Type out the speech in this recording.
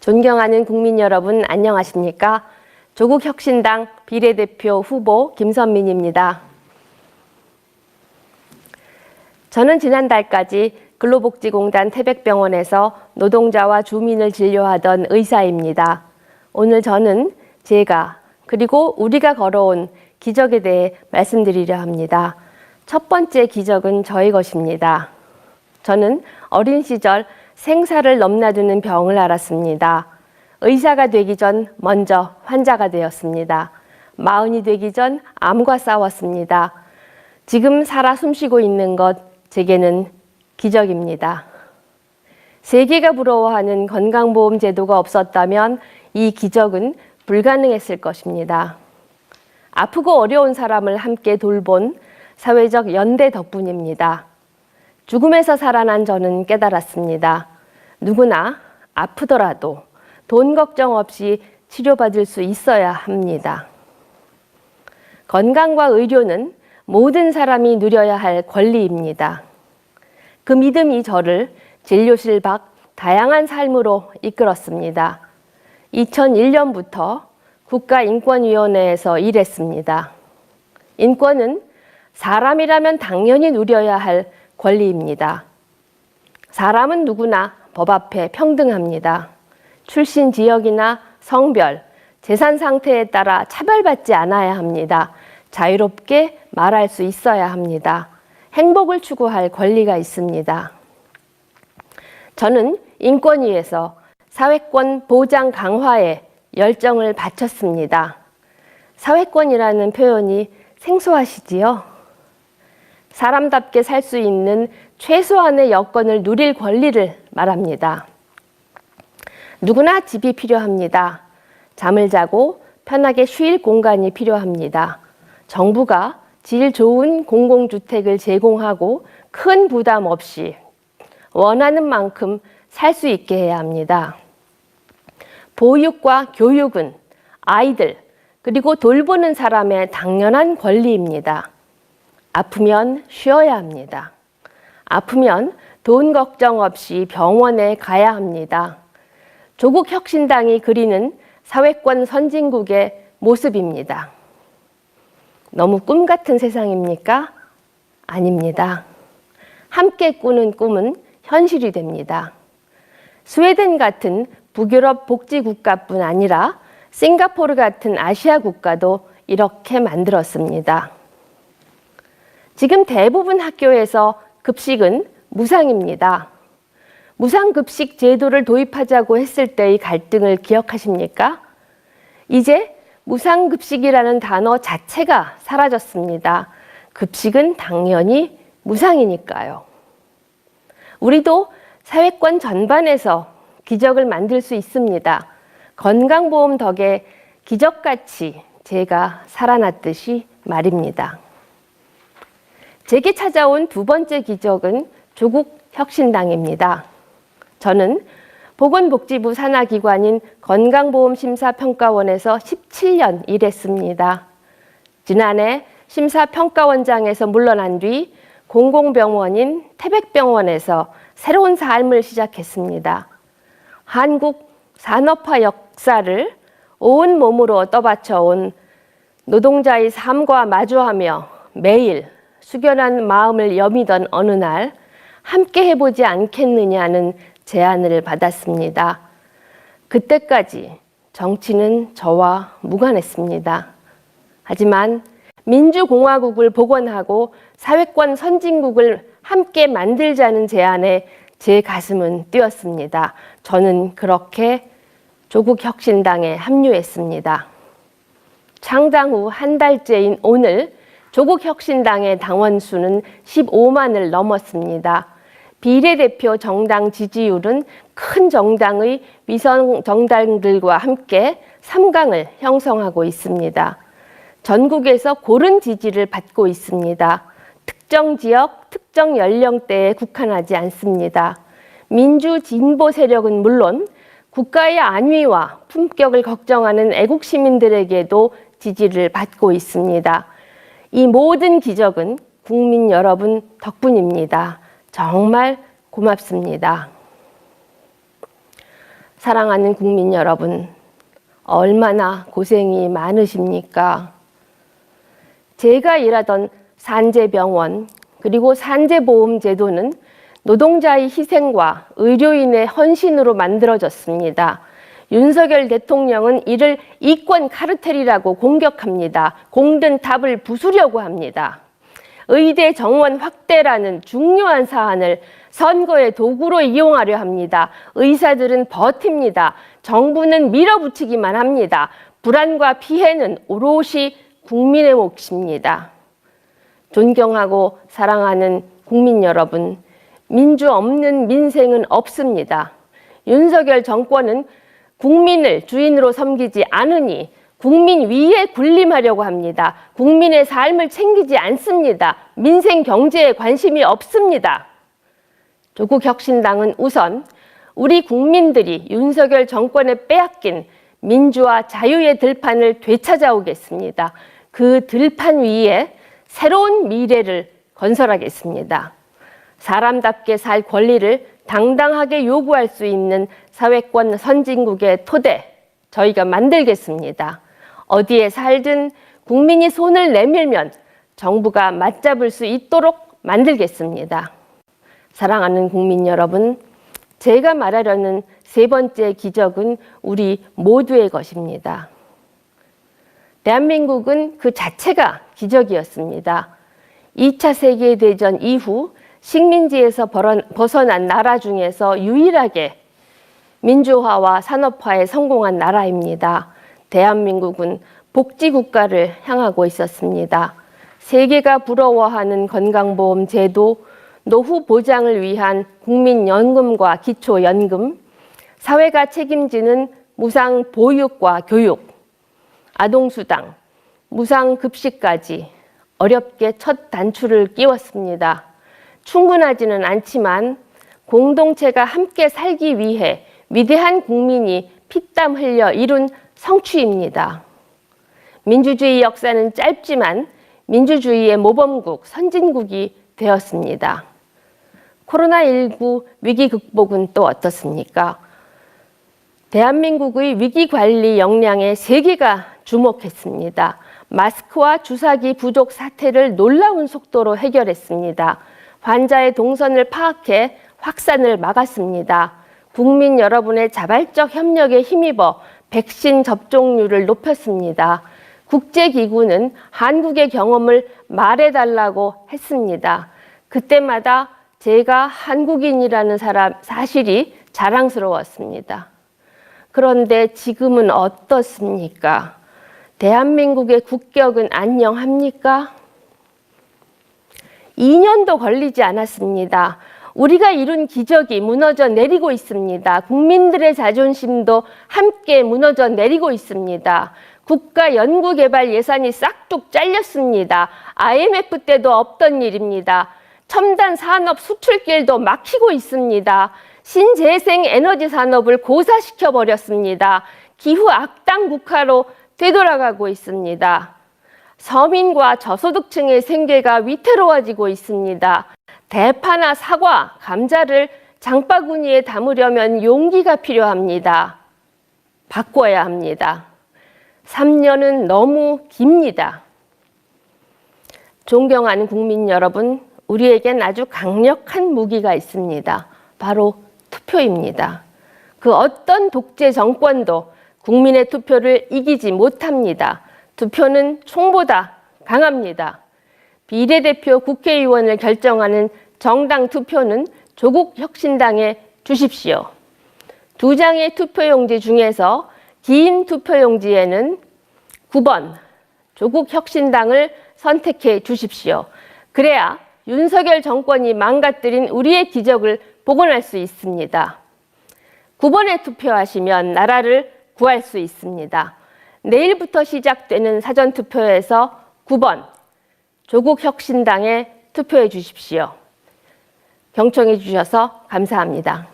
존경하는 국민 여러분, 안녕하십니까? 조국혁신당 비례대표 후보 김선민입니다. 저는 지난달까지 근로복지공단 태백병원에서 노동자와 주민을 진료하던 의사입니다. 오늘 저는 제가 그리고 우리가 걸어온 기적에 대해 말씀드리려 합니다. 첫 번째 기적은 저의 것입니다. 저는 어린 시절 생사를 넘나드는 병을 앓았습니다. 의사가 되기 전 먼저 환자가 되었습니다. 40이 되기 전 암과 싸웠습니다. 지금 살아 숨쉬고 있는 것 제게는 기적입니다. 세계가 부러워하는 건강보험 제도가 없었다면 이 기적은 불가능했을 것입니다. 아프고 어려운 사람을 함께 돌본 사회적 연대 덕분입니다. 죽음에서 살아난 저는 깨달았습니다. 누구나 아프더라도 돈 걱정 없이 치료받을 수 있어야 합니다. 건강과 의료는 모든 사람이 누려야 할 권리입니다. 그 믿음이 저를 진료실 밖 다양한 삶으로 이끌었습니다. 2001년부터 국가인권위원회에서 일했습니다. 인권은 사람이라면 당연히 누려야 할 권리입니다. 사람은 누구나 법 앞에 평등합니다. 출신 지역이나 성별, 재산 상태에 따라 차별받지 않아야 합니다. 자유롭게 말할 수 있어야 합니다. 행복을 추구할 권리가 있습니다. 저는 인권위에서 사회권 보장 강화에 열정을 바쳤습니다. 사회권이라는 표현이 생소하시지요? 사람답게 살 수 있는 최소한의 여건을 누릴 권리를 말합니다. 누구나 집이 필요합니다. 잠을 자고 편하게 쉴 공간이 필요합니다. 정부가 질 좋은 공공주택을 제공하고 큰 부담 없이 원하는 만큼 살 수 있게 해야 합니다. 보육과 교육은 아이들 그리고 돌보는 사람의 당연한 권리입니다. 아프면 쉬어야 합니다. 아프면 돈 걱정 없이 병원에 가야 합니다. 조국혁신당이 그리는 사회권 선진국의 모습입니다. 너무 꿈 같은 세상입니까? 아닙니다. 함께 꾸는 꿈은 현실이 됩니다. 스웨덴 같은 북유럽 복지국가뿐 아니라 싱가포르 같은 아시아 국가도 이렇게 만들었습니다. 지금 대부분 학교에서 급식은 무상입니다. 무상급식 제도를 도입하자고 했을 때의 갈등을 기억하십니까? 이제 무상급식이라는 단어 자체가 사라졌습니다. 급식은 당연히 무상이니까요. 우리도 사회권 전반에서 기적을 만들 수 있습니다. 건강보험 덕에 기적같이 제가 살아났듯이 말입니다. 제게 찾아온 두 번째 기적은 조국혁신당입니다. 저는 보건복지부 산하기관인 건강보험심사평가원에서 17년 일했습니다. 지난해 심사평가원장에서 물러난 뒤 공공병원인 태백병원에서 새로운 삶을 시작했습니다. 한국 산업화 역사를 온 몸으로 떠받쳐온 노동자의 삶과 마주하며 매일 숙연한 마음을 여미던 어느 날 함께 해보지 않겠느냐는 제안을 받았습니다. 그때까지 정치는 저와 무관했습니다. 하지만 민주공화국을 복원하고 사회권 선진국을 함께 만들자는 제안에 제 가슴은 뛰었습니다. 저는 그렇게 조국혁신당에 합류했습니다. 창당 후 한 달째인 오늘 조국혁신당의 당원 수는 15만을 넘었습니다. 비례대표 정당 지지율은 큰 정당의 위성 정당들과 함께 3강을 형성하고 있습니다. 전국에서 고른 지지를 받고 있습니다. 특정 지역, 특정 연령대에 국한하지 않습니다. 민주 진보 세력은 물론 국가의 안위와 품격을 걱정하는 애국 시민들에게도 지지를 받고 있습니다. 이 모든 기적은 국민 여러분 덕분입니다. 정말 고맙습니다. 사랑하는 국민 여러분, 얼마나 고생이 많으십니까? 제가 일하던 산재병원 그리고 산재보험제도는 노동자의 희생과 의료인의 헌신으로 만들어졌습니다. 윤석열 대통령은 이를 이권 카르텔이라고 공격합니다. 공든 답을 부수려고 합니다. 의대 정원 확대라는 중요한 사안을 선거의 도구로 이용하려 합니다. 의사들은 버팁니다. 정부는 밀어붙이기만 합니다. 불안과 피해는 오롯이 국민의 몫입니다. 존경하고 사랑하는 국민 여러분, 민주 없는 민생은 없습니다. 윤석열 정권은 국민을 주인으로 섬기지 않으니 국민 위에 군림하려고 합니다. 국민의 삶을 챙기지 않습니다. 민생 경제에 관심이 없습니다. 조국혁신당은 우선 우리 국민들이 윤석열 정권에 빼앗긴 민주와 자유의 들판을 되찾아오겠습니다. 그 들판 위에 새로운 미래를 건설하겠습니다. 사람답게 살 권리를 당당하게 요구할 수 있는 사회권 선진국의 토대, 저희가 만들겠습니다. 어디에 살든 국민이 손을 내밀면 정부가 맞잡을 수 있도록 만들겠습니다. 사랑하는 국민 여러분, 제가 말하려는 세 번째 기적은 우리 모두의 것입니다. 대한민국은 그 자체가 기적이었습니다. 2차 세계대전 이후 식민지에서 벗어난 나라 중에서 유일하게 민주화와 산업화에 성공한 나라입니다. 대한민국은 복지국가를 향하고 있었습니다. 세계가 부러워하는 건강보험 제도, 노후 보장을 위한 국민연금과 기초연금, 사회가 책임지는 무상 보육과 교육, 아동수당, 무상급식까지 어렵게 첫 단추를 끼웠습니다. 충분하지는 않지만 공동체가 함께 살기 위해 위대한 국민이 피땀 흘려 이룬 성취입니다. 민주주의 역사는 짧지만 민주주의의 모범국, 선진국이 되었습니다. 코로나19 위기 극복은 또 어떻습니까? 대한민국의 위기 관리 역량에 세계가 주목했습니다. 마스크와 주사기 부족 사태를 놀라운 속도로 해결했습니다. 환자의 동선을 파악해 확산을 막았습니다. 국민 여러분의 자발적 협력에 힘입어 백신 접종률을 높였습니다. 국제기구는 한국의 경험을 말해달라고 했습니다. 그때마다 제가 한국인이라는 사실이 자랑스러웠습니다. 그런데 지금은 어떻습니까? 대한민국의 국격은 안녕합니까? 2년도 걸리지 않았습니다. 우리가 이룬 기적이 무너져 내리고 있습니다. 국민들의 자존심도 함께 무너져 내리고 있습니다. 국가 연구개발 예산이 싹둑 잘렸습니다. IMF 때도 없던 일입니다. 첨단 산업 수출길도 막히고 있습니다. 신재생 에너지 산업을 고사시켜 버렸습니다. 기후 악당 국가로 되돌아가고 있습니다. 서민과 저소득층의 생계가 위태로워지고 있습니다. 대파나 사과, 감자를 장바구니에 담으려면 용기가 필요합니다. 바꿔야 합니다. 3년은 너무 깁니다. 존경하는 국민 여러분, 우리에겐 아주 강력한 무기가 있습니다. 바로 투표입니다. 그 어떤 독재 정권도 국민의 투표를 이기지 못합니다. 투표는 총보다 강합니다. 비례대표 국회의원을 결정하는 정당 투표는 조국 혁신당에 주십시오. 2장의 투표용지 중에서 긴 투표용지에는 9번 조국 혁신당을 선택해 주십시오. 그래야 윤석열 정권이 망가뜨린 우리의 기적을 복원할 수 있습니다. 9번에 투표하시면 나라를 구할 수 있습니다. 내일부터 시작되는 사전투표에서 9번 조국 혁신당에 투표해 주십시오. 경청해 주셔서 감사합니다.